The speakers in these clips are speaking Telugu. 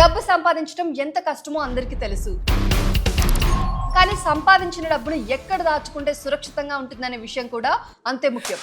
డబ్బు సంపాదించడం ఎంత కష్టమో అందరికీ తెలుసు. కానీ సంపాదించిన డబ్బును ఎక్కడ దాచుకుంటే సురక్షితంగా ఉంటుందనే విషయం కూడా అంతే ముఖ్యం.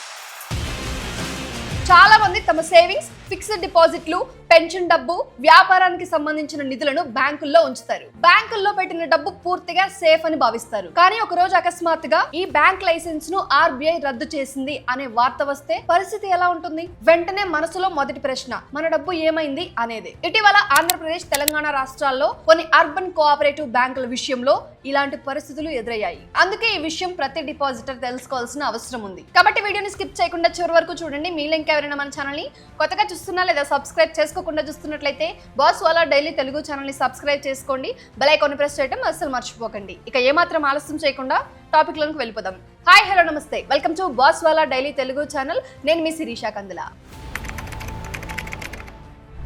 చాలా మంది తమ సేవింగ్స్, ఫిక్స్డ్ డిపాజిట్లు, పెన్షన్ డబ్బు, వ్యాపారానికి సంబంధించిన నిధులను బ్యాంకుల్లో ఉంచుతారు. బ్యాంకుల్లో పెట్టిన డబ్బు పూర్తిగా సేఫ్ అని భావిస్తారు. కానీ ఒక రోజు అకస్మాత్తుగా ఈ బ్యాంక్ లైసెన్స్ ను ఆర్బీఐ రద్దు చేసింది అనే వార్త వస్తే పరిస్థితి ఎలా ఉంటుంది? వెంటనే మనసులో మొదటి ప్రశ్న, మన డబ్బు ఏమైంది అనేది. ఇటీవల ఆంధ్రప్రదేశ్, తెలంగాణ రాష్ట్రాల్లో కొన్ని అర్బన్ కోఆపరేటివ్ బ్యాంకుల విషయంలో ఇలాంటి పరిస్థితులు ఎదురయ్యాయి. అందుకే ఈ విషయం ప్రతి డిపాజిటర్ తెలుసుకోవాల్సిన అవసరం ఉంది. కాబట్టి వీడియోని స్కిప్ చేయకుండా చివరి వరకు చూడండి. మీలో ఇంకెవరైనా మన ఛానల్ ని కొత్తగా చూస్తున్నా లేదా సబ్స్క్రైబ్ చేసుకోకుండా చూస్తున్నట్లయితే boss wala daily Telugu channel ని సబ్స్క్రైబ్ చేసుకోండి. బెల్ ఐకాన్ ప్రెస్ చేయడం అస్సలు మర్చిపోకండి. ఇక ఏమాత్రం ఆలస్యం చేయకుండా టాపిక్ లోకి వెళ్ళిపోదాం. హాయ్, హలో, నమస్తే, welcome to boss wala daily Telugu channel. నేను మీ శిరీష కందుల.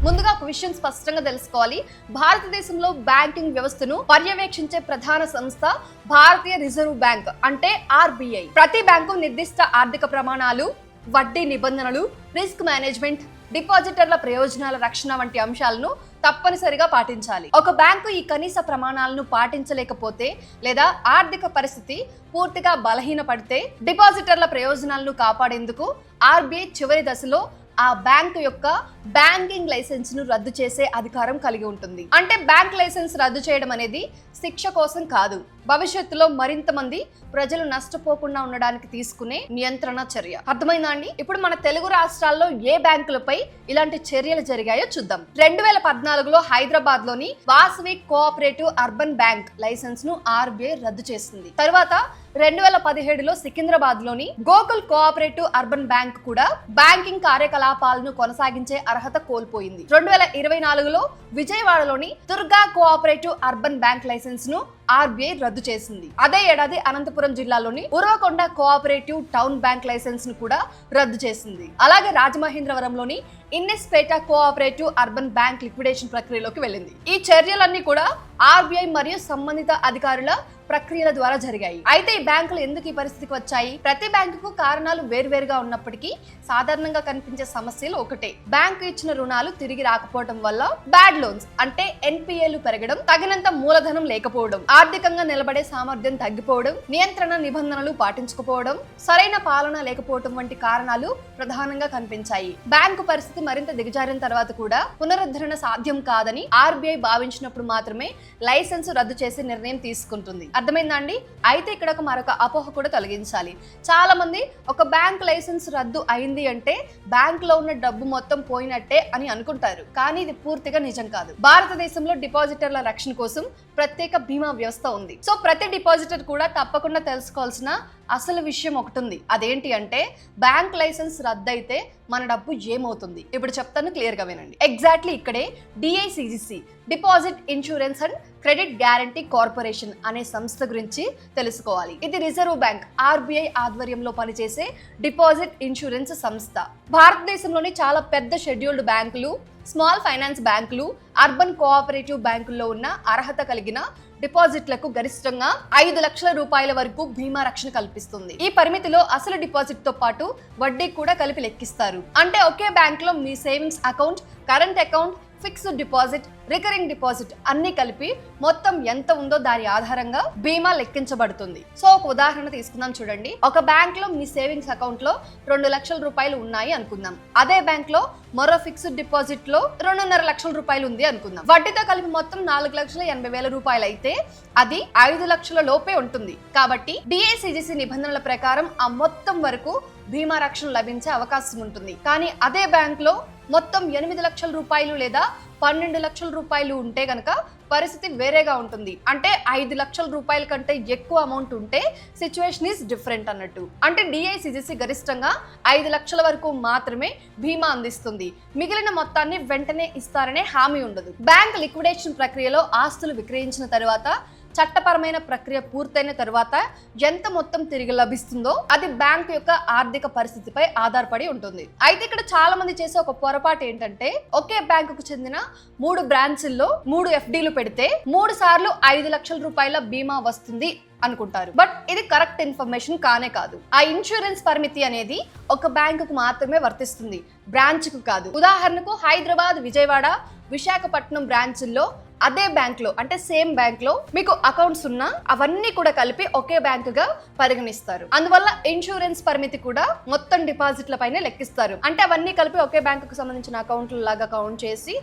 ముందుగా ఒక విషయం స్పష్టంగా తెలుసుకోవాలి. భారతదేశంలో బ్యాంకింగ్ వ్యవస్థను పర్యవేక్షించే ప్రధాన సంస్థ భారతీయ రిజర్వ్ బ్యాంక్, అంటే ఆర్బీఐ. ప్రతి బ్యాంకు నిర్దిష్ట ఆర్థిక ప్రమాణాలు, వడ్డీ నిబంధనలు, రిస్క్ మేనేజ్మెంట్, డిపాజిటర్ల ప్రయోజనాల రక్షణ వంటి అంశాలను తప్పనిసరిగా పాటించాలి. ఒక బ్యాంకు ఈ కనీస ప్రమాణాలను పాటించలేకపోతే లేదా ఆర్థిక పరిస్థితి పూర్తిగా బలహీనపడితే డిపాజిటర్ల ప్రయోజనాలను కాపాడేందుకు ఆర్బీఐ చివరి దశలో ఆ బ్యాంకు యొక్క బ్యాంకింగ్ లైసెన్స్ ను రద్దు చేసే అధికారం కలిగి ఉంటుంది. అంటే బ్యాంక్ లైసెన్స్ రద్దు చేయడం అనేది శిక్ష కోసం కాదు, భవిష్యత్తులో మరింత మంది ప్రజలు నష్టపోకుండా ఉండడానికి తీసుకునే నియంత్రణ చర్య. అర్థమైందా అండి? ఇప్పుడు మన తెలుగు రాష్ట్రాల్లో ఏ బ్యాంకులపై ఇలాంటి చర్యలు జరిగాయో చూద్దాం. 2014లో హైదరాబాద్ లోని Vasavi cooperative urban bank licence ను ఆర్బీఐ రద్దు చేసింది. తర్వాత 2017లో సికింద్రాబాద్ లోని గోకుల్ కోఆపరేటివ్ అర్బన్ బ్యాంక్ కూడా బ్యాంకింగ్ కార్యకలాపాలను కొనసాగించే అర్హత కోల్పోయింది. 2024లో విజయవాడలోని Durga cooperative urban bank licence ను ఆర్బీఐ రద్దు చేసింది. అదే ఏడాది అనంతపురం జిల్లాలోని Uravakonda cooperative town bank licence ను కూడా రద్దు చేసింది. అలాగే రాజమహేంద్రవరంలోని Innespeta cooperative urban bank liquidation ప్రక్రియలోకి వెళ్ళింది. ఈ చర్యలన్నీ కూడా ఆర్బీఐ మరియు సంబంధిత అధికారుల ప్రక్రియల ద్వారా జరిగాయి. అయితే ఈ బ్యాంకులు ఎందుకు ఈ పరిస్థితికి వచ్చాయి? ప్రతి బ్యాంకుకు కారణాలు వేర్వేరుగా ఉన్నప్పటికీ సాధారణంగా కనిపించే సమస్యలు ఒకటే. బ్యాంకు ఇచ్చిన రుణాలు తిరిగి రాకపోవడం వల్ల బ్యాడ్ లోన్స్ అంటే ఎన్పీఏలు పెరగడం, తగినంత మూలధనం లేకపోవడం, ఆర్థికంగా నిలబడే సామర్థ్యం తగ్గిపోవడం, నియంత్రణ నిబంధనలు పాటించకపోవడం, సరైన పాలన లేకపోవడం వంటి కారణాలు ప్రధానంగా కనిపించాయి. బ్యాంకు పరిస్థితి మరింత దిగజారిన తర్వాత కూడా పునరుద్ధరణ సాధ్యం కాదని ఆర్బీఐ భావించినప్పుడు మాత్రమే లైసెన్స్ రద్దు చేసే నిర్ణయం తీసుకుంటుంది. అర్థమైందా అండి? అయితే ఇక్కడ మరొక అపోహ కూడా తొలగించాలి. చాలా మంది ఒక బ్యాంక్ లైసెన్స్ రద్దు అయింది అంటే బ్యాంక్ లో ఉన్న డబ్బు మొత్తం పోయినట్టే అని అనుకుంటారు. కానీ ఇది పూర్తిగా నిజం కాదు. భారతదేశంలో డిపాజిటర్ల రక్షణ కోసం ప్రత్యేక బీమా వ్యవస్థ ఉంది. సో ప్రతి డిపాజిటర్ కూడా తప్పకుండా తెలుసుకోవాల్సిన అసలు విషయం ఒకటి ఉంది. అదేంటి అంటే బ్యాంక్ లైసెన్స్ రద్దయితే మన డబ్బు ఏమవుతుంది? ఇప్పుడు చెప్తాను, క్లియర్ గా వినండి. ఎగ్జాక్ట్లీ ఇక్కడే DICGC, deposit insurance and credit guarantee corporation అనే సంస్థ గురించి తెలుసుకోవాలి. ఇది రిజర్వ్ బ్యాంక్ ఆర్బీఐ ఆధ్వర్యంలో పనిచేసే డిపాజిట్ ఇన్సూరెన్స్ సంస్థ. భారతదేశంలోని చాలా పెద్ద షెడ్యూల్డ్ బ్యాంకులు, స్మాల్ ఫైనాన్స్ బ్యాంకులు, అర్బన్ కోఆపరేటివ్ బ్యాంకుల్లో ఉన్న అర్హత కలిగిన డిపాజిట్లకు గరిష్టంగా 5 లక్షల రూపాయల వరకు బీమా రక్షణ కల్పిస్తుంది. ఈ పరిమితిలో అసలు డిపాజిట్ తో పాటు వడ్డీ కూడా కలిపి లెక్కిస్తారు. అంటే ఒకే బ్యాంక్ లో మీ savings account, current account, fixed deposit, recurring deposit అన్ని కలిపి మొత్తం ఎంత ఉందో దాని ఆధారంగా బీమా లెక్కించబడుతుంది. సో ఒక ఉదాహరణ తీసుకుందాం చూడండి. ఒక బ్యాంక్ లో మీ సేవింగ్స్ అకౌంట్ లో 2 లక్షల రూపాయలు ఉన్నాయి అనుకుందాం. అదే బ్యాంక్ లో మరో ఫిక్స్డ్ డిపాజిట్ లో 2.5 లక్షల రూపాయలు ఉంది అనుకుందాం. వడ్డీతో కలిపి మొత్తం 4,80,000 రూపాయలు అయితే అది 5 లక్షల లోపే ఉంటుంది. కాబట్టి డిఐసిజిసి నిబంధనల ప్రకారం ఆ మొత్తం వరకు బీమా రక్షణ లభించే అవకాశం ఉంటుంది. కానీ అదే బ్యాంక్ లో మొత్తం 8 లక్షల రూపాయలు లేదా 12 లక్షల రూపాయలు ఉంటే గనక పరిస్థితి వేరేగా ఉంటుంది. అంటే 5 లక్షల రూపాయల కంటే ఎక్కువ అమౌంట్ ఉంటే సిచ్యువేషన్ ఈస్ డిఫరెంట్ అన్నట్టు. అంటే డిఐసిజిసి గరిష్టంగా 5 లక్షల వరకు మాత్రమే బీమా అందిస్తుంది. మిగిలిన మొత్తాన్ని వెంటనే ఇస్తారనే హామీ ఉండదు. బ్యాంక్ లిక్విడేషన్ ప్రక్రియలో ఆస్తులు విక్రయించిన తర్వాత చట్టపరమైన ప్రక్రియ పూర్తయిన తర్వాత ఎంత మొత్తం తిరిగి లభిస్తుందో అది బ్యాంక్ యొక్క ఆర్థిక పరిస్థితిపై ఆధారపడి ఉంటుంది. అయితే ఇక్కడ చాలా మంది చేసే ఒక పొరపాటు ఏంటంటే ఒకే బ్యాంకుకు చెందిన 3 బ్రాంచ్ల్లో 3 ఎఫ్డీలు పెడితే 3 సార్లు 5 లక్షల రూపాయల బీమా వస్తుంది అనుకుంటారు. బట్ ఇది కరెక్ట్ ఇన్ఫర్మేషన్ కానే కాదు. ఆ ఇన్సూరెన్స్ పరిమితి అనేది ఒక బ్యాంకుకు మాత్రమే వర్తిస్తుంది, బ్రాంచ్ కు కాదు. ఉదాహరణకు హైదరాబాద్, విజయవాడ, విశాఖపట్నం బ్రాంచ్ల్లో అదే బ్యాంక్లో అంటే సేమ్ బ్యాంక్లో మీకు అకౌంట్స్ ఉన్నా అవన్నీ కూడా కలిపి ఒకే బ్యాంకుగా పరిగణిస్తారు. అందువల్ల ఇన్సూరెన్స్ పరిమితి కూడా మొత్తం డిపాజిట్ల పైన లెక్కిస్తారు. అంటే అవన్నీ కలిపి ఒకే బ్యాంకుకు సంబంధించిన అకౌంట్ల లాగా కౌంట్ చేసి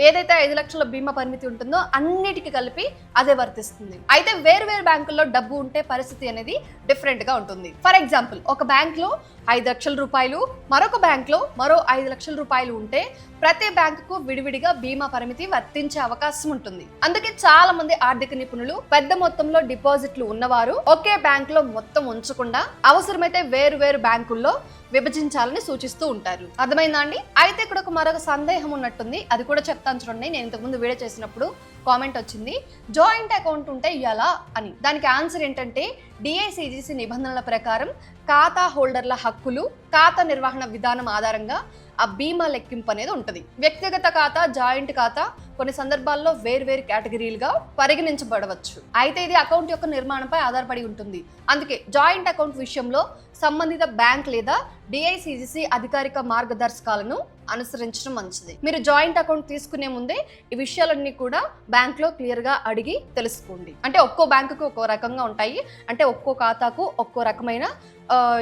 ఏదైతే 5 లక్షల బీమా పరిమితి ఉంటుందో అన్నిటికీ కలిపి అదే వర్తిస్తుంది. అయితే వేరు వేరు బ్యాంకుల్లో డబ్బు ఉంటే పరిస్థితి అనేది డిఫరెంట్ గా ఉంటుంది. ఫర్ ఎగ్జాంపుల్, ఒక బ్యాంక్ లో 5 లక్షల రూపాయలు, మరొక బ్యాంక్ లో మరో 5 లక్షల రూపాయలు ఉంటే ప్రతి బ్యాంకుకు విడివిడిగా బీమా పరిమితి వర్తించే అవకాశం ఉంటుంది. అందుకే చాలా మంది ఆర్థిక నిపుణులు పెద్ద మొత్తంలో డిపాజిట్లు ఉన్నవారు ఒకే బ్యాంక్ లో మొత్తం ఉంచకుండా అవసరమైతే వేరు వేరు బ్యాంకుల్లో విభజించాలని సూచిస్తూ ఉంటారు. అర్థమైందా అండి? అయితే ఇక్కడ మరొక సందేహం ఉన్నట్టుంది, అది కూడా చెప్తాను చూడండి. నేను ఇంతకుముందు వీడియో చేసినప్పుడు కామెంట్ వచ్చింది, జాయింట్ అకౌంట్ ఉంటే ఎలా అని. దానికి ఆన్సర్ ఏంటంటే, డిఐసిజిసి నిబంధనల ప్రకారం ఖాతా హోల్డర్ల హక్కులు, ఖాతా నిర్వహణ విధానం ఆధారంగా ఆ బీమా లెక్కింపు అనేది ఉంటుంది. వ్యక్తిగత ఖాతా, జాయింట్ ఖాతా కొన్ని సందర్భాల్లో వేర్వేరు కేటగిరీలుగా పరిగణించబడవచ్చు. అయితే ఇది అకౌంట్ యొక్క నిర్మాణంపై ఆధారపడి ఉంటుంది. అందుకే జాయింట్ అకౌంట్ విషయంలో సంబంధిత బ్యాంక్ లేదా డిఐసిజిసి అధికారిక మార్గదర్శకాలను అనుసరించడం మంచిది. మీరు జాయింట్ అకౌంట్ తీసుకునే ముందే ఈ విషయాలన్నీ కూడా బ్యాంక్ లో క్లియర్ గా అడిగి తెలుసుకోండి. అంటే ఒక్కో బ్యాంకుకు ఒక్కో రకంగా ఉంటాయి, అంటే ఒక్కో ఖాతాకు ఒక్కో రకమైన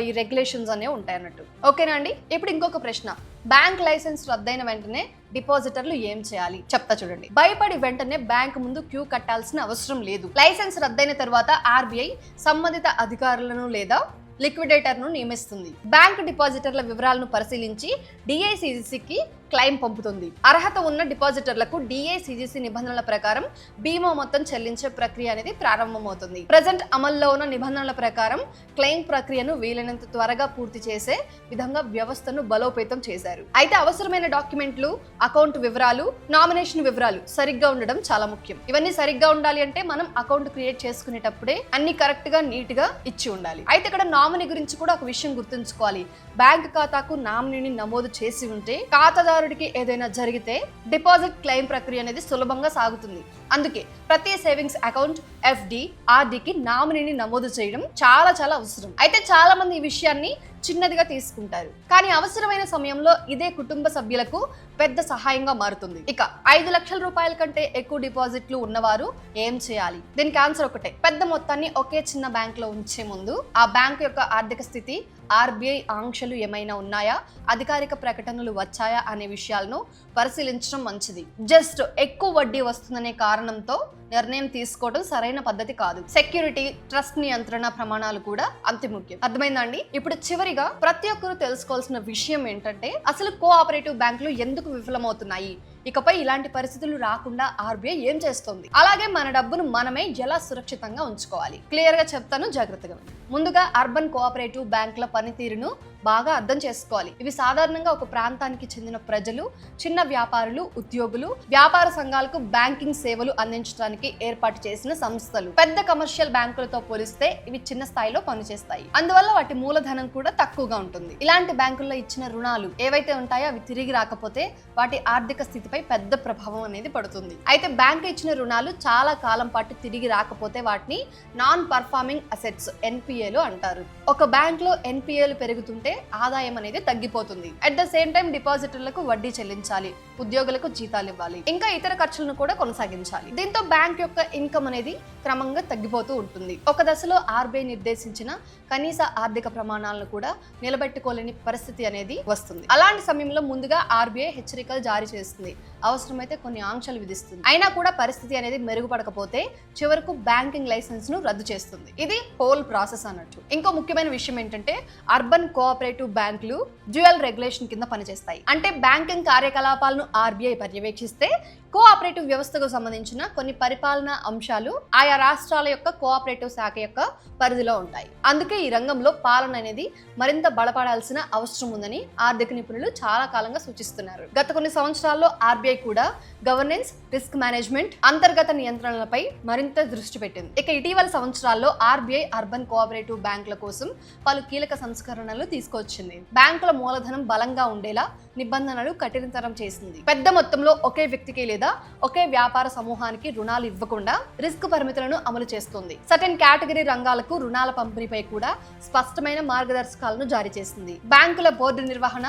ఈ రెగ్యులేషన్స్ అనేవి ఉంటాయి అన్నట్టు. ఓకేనా అండి? ఇప్పుడు ఇంకొక ప్రశ్న, బ్యాంక్ లైసెన్స్ రద్దయిన వెంటనే డిపాజిటర్లు ఏం చేయాలి చెప్తా చూడండి. భయపడి వెంటనే బ్యాంక్ ముందు క్యూ కట్టాల్సిన అవసరం లేదు. లైసెన్స్ రద్దయిన తర్వాత ఆర్బీఐ సంబంధిత అధికారులను లేదా లిక్విడేటర్ ను నియమిస్తుంది. బ్యాంక్ డిపాజిటర్ల వివరాలను పరిశీలించి డిఐసిజిసికి క్లెయిమ్ పంపుతుంది. అర్హత ఉన్న డిపాజిటర్లకు డిఐసిజిసి నిబంధనల ప్రకారం బీమా మొత్తం చెల్లించే ప్రక్రియ అనేది ప్రారంభమవుతుంది. ప్రజెంట్ అమల్లో ఉన్న నిబంధనల ప్రకారం క్లెయిమ్ ప్రక్రియను వీలైనంత త్వరగా పూర్తి చేసే విధంగా వ్యవస్థను బలోపేతం చేశారు. అయితే అవసరమైన డాక్యుమెంట్లు, అకౌంట్ వివరాలు, నామినేషన్ వివరాలు సరిగ్గా ఉండడం చాలా ముఖ్యం. ఇవన్నీ సరిగ్గా ఉండాలి అంటే మనం అకౌంట్ క్రియేట్ చేసుకునేటప్పుడే అన్ని కరెక్ట్ గా, నీట్ గా ఇచ్చి ఉండాలి. అయితే ఇక్కడ నామినీ గురించి కూడా ఒక విషయం గుర్తుంచుకోవాలి. బ్యాంక్ ఖాతాకు నామినీని నమోదు చేసి ఉంటే ఖాతాదారుడికి ఏదైనా జరిగితే డిపాజిట్ క్లెయిమ్ ప్రక్రియ అనేది సులభంగా సాగుతుంది. అందుకే ప్రతి సేవింగ్స్ అకౌంట్, ఎఫ్డి, ఆర్డీకి నామినీని నమోదు చేయడం చాలా చాలా అవసరం. అయితే చాలా మంది ఈ విషయాన్ని చిన్నదిగా తీసుకుంటారు, కానీ అవసరమైన సమయంలో ఇదే కుటుంబ సభ్యులకు పెద్ద సహాయంగా మారుతుంది. ఇక 5 లక్షల రూపాయల కంటే ఎక్కువ డిపాజిట్లు ఉన్నవారు ఏం చేయాలి? దీనికి ఆన్సర్ ఒకటే, పెద్ద మొత్తాన్ని ఒకే చిన్న బ్యాంక్ లో ఉంచే ముందు ఆ బ్యాంక్ యొక్క ఆర్థిక స్థితి, ఆర్బీఐ ఆంక్షలు ఏమైనా ఉన్నాయా, అధికారిక ప్రకటనలు వచ్చాయా అనే విషయాలను పరిశీలించడం మంచిది. జస్ట్ ఎక్కువ వడ్డీ వస్తుందనే కారణంతో నిర్ణయం తీసుకోవడం సరైన పద్ధతి కాదు. సెక్యూరిటీ, ట్రస్ట్ నియంత్రణ ప్రమాణాలు కూడా అంతే ముఖ్యం. అర్థమైందండి? ఇప్పుడు చివరిగా ప్రతి ఒక్కరూ తెలుసుకోవాల్సిన విషయం ఏంటంటే, అసలు కోఆపరేటివ్ బ్యాంకులు ఎందుకు విఫలమవుతున్నాయి, ఇకపై ఇలాంటి పరిస్థితులు రాకుండా ఆర్బీఐ ఏం చేస్తుంది, అలాగే మన డబ్బును మనమే ఎలా సురక్షితంగా ఉంచుకోవాలి. క్లియర్ గా చెప్తాను, జాగ్రత్తగా. ముందుగా అర్బన్ కోఆపరేటివ్ బ్యాంకుల పనితీరును బాగా అర్థం చేసుకోవాలి. ఇవి సాధారణంగా ఒక ప్రాంతానికి చెందిన ప్రజలు, చిన్న వ్యాపారులు, ఉద్యోగులు, వ్యాపార సంఘాలకు బ్యాంకింగ్ సేవలు అందించడానికి ఏర్పాటు చేసిన సంస్థలు. పెద్ద కమర్షియల్ బ్యాంకులతో పోలిస్తే ఇవి చిన్న స్థాయిలో పనిచేస్తాయి. అందువల్ల వాటి మూలధనం కూడా తక్కువగా ఉంటుంది. ఇలాంటి బ్యాంకుల్లో ఇచ్చిన రుణాలు ఏవైతే ఉంటాయో అవి తిరిగి రాకపోతే వాటి ఆర్థిక స్థితిపై పెద్ద ప్రభావం అనేది పడుతుంది. అయితే బ్యాంకు ఇచ్చిన రుణాలు చాలా కాలం పాటు తిరిగి రాకపోతే వాటిని నాన్ పర్ఫార్మింగ్ అసెట్స్, ఎన్పిఏలు అంటారు. ఒక బ్యాంక్ లో ఎన్పిఏలు పెరుగుతుంటే ఆదాయం అనేది తగ్గిపోతుంది. అట్ ద సేమ్ టైం డిపాజిటర్లకు వడ్డీ చెల్లించాలి, ఉద్యోగులకు జీతాలు ఇవ్వాలి, ఇంకా ఇతర ఖర్చులను కూడా కొనసాగించాలి. దీంతో బ్యాంక్ యొక్క ఇన్కమ్ అనేది క్రమంగా తగ్గిపోతూ ఉంటుంది. ఒక దశలో ఆర్బీఐ నిర్దేశించిన కనీస ఆర్థిక ప్రమాణాలను కూడా నిలబెట్టుకోలేని పరిస్థితి అనేది వస్తుంది. అలాంటి సమయంలో ముందుగా ఆర్బీఐ హెచ్చరికలు జారీ చేస్తుంది, అవసరమైతే కొన్ని ఆంక్షలు విధిస్తుంది. అయినా కూడా పరిస్థితి అనేది మెరుగుపడకపోతే చివరకు బ్యాంకింగ్ లైసెన్స్ ను రద్దు చేస్తుంది. ఇది హోల్ ప్రాసెస్ అన్నట్టు. ఇంకో ముఖ్యమైన విషయం ఏంటంటే, అర్బన్ కోఆపరేటివ్ బ్యాంకులు డ్యూయల్ రెగ్యులేషన్ కింద పనిచేస్తాయి. అంటే బ్యాంకింగ్ కార్యకలాపాలను ఆర్బీఐ పర్యవేక్షిస్తే కోఆపరేటివ్ వ్యవస్థకు సంబంధించిన కొన్ని పరిపాలనా అంశాలు ఆయా రాష్ట్రాల యొక్క కోఆపరేటివ్ శాఖ యొక్క పరిధిలో ఉంటాయి. అందుకే ఈ రంగంలో పాలన అనేది మరింత బలపడాల్సిన అవసరం ఉందని ఆర్థిక నిపుణులు చాలా కాలంగా సూచిస్తున్నారు. గత కొన్ని సంవత్సరాల్లో ఆర్బీఐ కూడా గవర్నెన్స్, రిస్క్ మేనేజ్మెంట్, అంతర్గత నియంత్రణలపై మరింత దృష్టి పెట్టింది. ఇక ఇటీవల సంవత్సరాల్లో ఆర్బీఐ అర్బన్ కోఆపరేటివ్ బ్యాంకుల కోసం పలు కీలక సంస్కరణలు తీసుకొచ్చింది. బ్యాంకుల మూలధనం బలంగా ఉండేలా నిబంధనలు కఠినతరం చేసింది. పెద్ద మొత్తంలో ఒకే వ్యక్తికి లేదా ఒకే వ్యాపార సమూహానికి రుణాలు ఇవ్వకుండా రిస్క్ పరిమితులను అమలు చేస్తుంది. సర్టెన్ కేటగిరీ రంగాలకు రుణాల పంపిణీపై కూడా స్పష్టమైన మార్గదర్శకాలను జారీ చేసింది. బ్యాంకుల బోర్డు నిర్వహణ,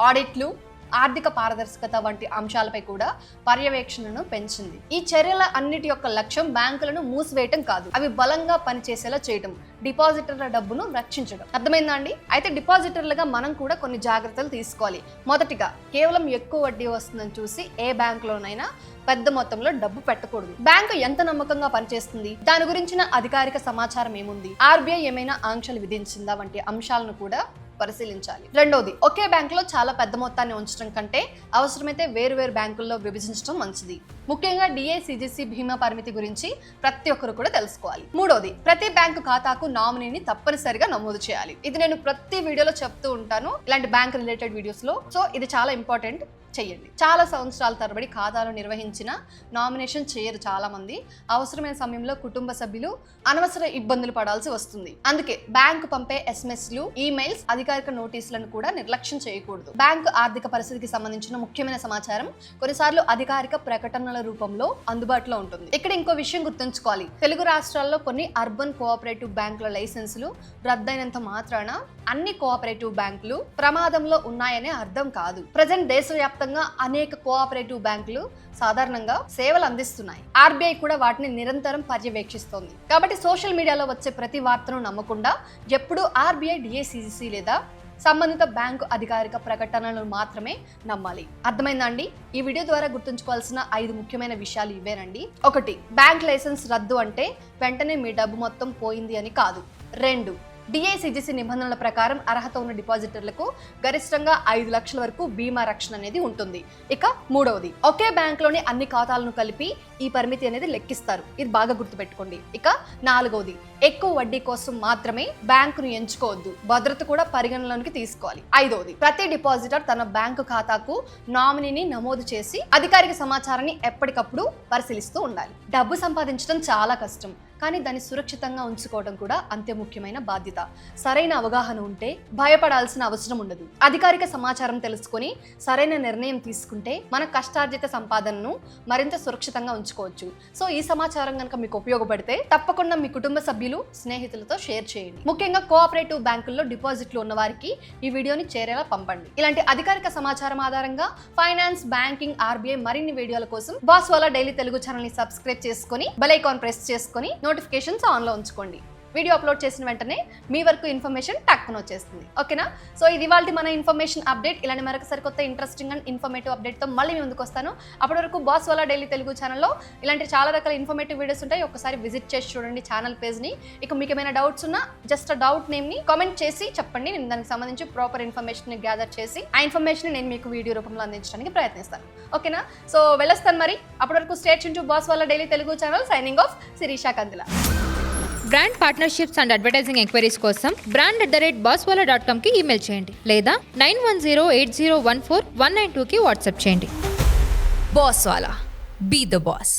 ఆడిట్లు, ఆర్థిక పారదర్శకత వంటి అంశాలపై కూడా పర్యవేక్షణను పెంచింది. ఈ చర్యల అన్నిటి యొక్క లక్ష్యం బ్యాంకులను మూసివేయటం కాదు, అవి బలంగా పనిచేసేలా చేయటం, డిపాజిటర్ల డబ్బును రక్షించడం. అర్థమైందా అండి? అయితే డిపాజిటర్లుగా మనం కూడా కొన్ని జాగ్రత్తలు తీసుకోవాలి. మొదటిగా, కేవలం ఎక్కువ వడ్డీ వస్తుందని చూసి ఏ బ్యాంకులోనైనా పెద్ద మొత్తంలో డబ్బు పెట్టకూడదు. బ్యాంకు ఎంత నమ్మకంగా పనిచేస్తుంది, దాని గురించిన అధికారిక సమాచారం ఏముంది, ఆర్బీఐ ఏమైనా ఆంక్షలు విధించిందా వంటి అంశాలను కూడా పరిశీలించాలి. రెండోది, ఒకే బ్యాంకులో చాలా పెద్ద మొత్తాన్ని ఉంచడం కంటే అవసరమైతే వేరు బ్యాంకుల్లో విభజించడం మంచిది. ముఖ్యంగా డిఏసిజిసి బీమా పరిమితి గురించి ప్రతి ఒక్కరు కూడా తెలుసుకోవాలి. మూడోది, ప్రతి బ్యాంకు ఖాతాకు నామినీని తప్పనిసరిగా నమోదు చేయాలి. ఇది నేను ప్రతి వీడియోలో చెప్తూ ఉంటాను, ఇలాంటి బ్యాంక్ రిలేటెడ్ వీడియోస్ లో. సో ఇది చాలా ఇంపార్టెంట్, చెయ్యండి. చాలా సంవత్సరాల తరబడి ఖాతాలు నిర్వహించిన నామినేషన్ చేయరు చాలా మంది. అవసరమైన సమయంలో కుటుంబ సభ్యులు అనవసర ఇబ్బందులు పడాల్సి వస్తుంది. అందుకే బ్యాంకు పంపే ఎస్ఎంఎస్లు, ఈమెయిల్స్, అధికారిక నోటీసులను కూడా నిర్లక్ష్యం చేయకూడదు. బ్యాంకు ఆర్థిక పరిస్థితికి సంబంధించిన ముఖ్యమైన సమాచారం కొన్నిసార్లు అధికారిక ప్రకటనల రూపంలో అందుబాటులో ఉంటుంది. ఇక్కడ ఇంకో విషయం గుర్తుంచుకోవాలి, తెలుగు రాష్ట్రాల్లో కొన్ని అర్బన్ కోఆపరేటివ్ బ్యాంకుల లైసెన్సులు రద్దయినంత మాత్రాన అన్ని కోఆపరేటివ్ బ్యాంకులు ప్రమాదంలో ఉన్నాయనే అర్థం కాదు. ప్రజెంట్ దేశవ్యాప్తంగా అనేక కోఆపరేటివ్ బ్యాంకులు సాధారణంగా సేవలు అందిస్తున్నాయి. ఆర్బీఐ కూడా వాటిని నిరంతరం పర్యవేక్షిస్తోంది. కాబట్టి సోషల్ మీడియాలో వచ్చే ప్రతి వార్తను నమ్మకుండా ఎప్పుడూ ఆర్బీఐ, డిఏసిజిసి లేదా సంబంధిత బ్యాంకు అధికారిక ప్రకటనలను మాత్రమే నమ్మాలి. అర్థమైందా అండి? ఈ వీడియో ద్వారా గుర్తుంచుకోవాల్సిన 5 ముఖ్యమైన విషయాలు ఇవేనండి. 1, బ్యాంక్ లైసెన్స్ రద్దు అంటే వెంటనే మీ డబ్బు మొత్తం పోయింది అని కాదు. 2, డిఏసిజిసి నిబంధనల ప్రకారం అర్హత ఉన్న డిపాజిటర్లకు గరిష్టంగా 5 లక్షల వరకు బీమా రక్షణ అనేది ఉంటుంది. ఇక 3వది, ఒకే బ్యాంకులోని అన్ని ఖాతాలను కలిపి ఈ పరిమితి అనేది లెక్కిస్తారు. ఇది బాగా గుర్తుపెట్టుకోండి. ఇక 4వది, ఎక్కువ వడ్డీ కోసం మాత్రమే బ్యాంకును ఎంచుకోవద్దు, భద్రత కూడా పరిగణలోకి తీసుకోవాలి. 5వది, ప్రతి డిపాజిటర్ తన బ్యాంకు ఖాతాకు నామినీని నమోదు చేసి అధికారిక సమాచారాన్ని ఎప్పటికప్పుడు పరిశీలిస్తూ ఉండాలి. డబ్బు సంపాదించడం చాలా కష్టం, కానీ దాన్ని సురక్షితంగా ఉంచుకోవడం కూడా అంతే ముఖ్యమైన బాధ్యత. సరైన అవగాహన ఉంటే భయపడాల్సిన అవసరం ఉండదు. అధికారిక సమాచారం తెలుసుకొని సరైన నిర్ణయం తీసుకుంటే మన కష్టార్జిత సంపాదనను మరింత సురక్షితంగా ఉంచుకోవచ్చు. సో ఈ సమాచారం కనుక మీకు ఉపయోగపడితే తప్పకుండా మీ కుటుంబ సభ్యులు, స్నేహితులతో షేర్ చేయండి. ముఖ్యంగా కోఆపరేటివ్ బ్యాంకుల్లో డిపాజిట్లు ఉన్న వారికి ఈ వీడియోని చేరేలా పంపండి. ఇలాంటి అధికారిక సమాచారం ఆధారంగా ఫైనాన్స్, బ్యాంకింగ్, ఆర్బీఐ మరిన్ని వీడియోల కోసం బాస్వాలా డైలీ తెలుగు ఛానల్ ని సబ్స్క్రైబ్ చేసుకొని బెల్ ఐకాన్ ప్రెస్ చేసుకొని నోటిఫికేషన్స్ ఆన్లో ఉంచుకోండి. వీడియో అప్లోడ్ చేసిన వెంటనే మీ వరకు ఇన్ఫర్మేషన్ టక్కున వచ్చేస్తుంది. ఓకేనా? సో ఇది ఇవాల్టి మన ఇన్ఫర్మేషన్ అప్డేట్. ఇలానే మరొక సరికొత్త ఇంట్రెస్టింగ్ అండ్ ఇన్ఫర్మేటివ్ అప్డేట్తో మళ్ళీ మీ ముందుకు వస్తాను. అప్పటి వరకు బాస్వాలా డైలీ తెలుగు ఛానల్లో ఇలాంటి చాలా రకాల ఇన్ఫర్మేటివ్ వీడియోస్ ఉంటాయి. ఒకసారి విజిట్ చేసి చూడండి ఛానల్ పేజ్ని. ఇక మీకు ఏమైనా డౌట్స్ ఉన్నా జస్ట్ ఆ డౌట్ నేమ్ని కామెంట్ చేసి చెప్పండి. నేను దానికి సంబంధించి ప్రాపర్ ఇన్ఫర్మేషన్ గ్యాదర్ చేసి ఆ ఇన్ఫర్మేషన్ నేను మీకు వీడియో రూపంలో అందించడానికి ప్రయత్నిస్తాను. ఓకేనా? సో వెళ్ళొస్తాను మరి. అప్పటి వరకు stay tuned to Bosswala daily Telugu channel. Signing off, Sirisha Kandila. Brand partnerships and advertising enquiries కోసం brand@baswala.com కి ఈమెయిల్ చేయండి లేదా 9108014192కి వాట్సాప్ చేయండి. Bosswala. Be the boss.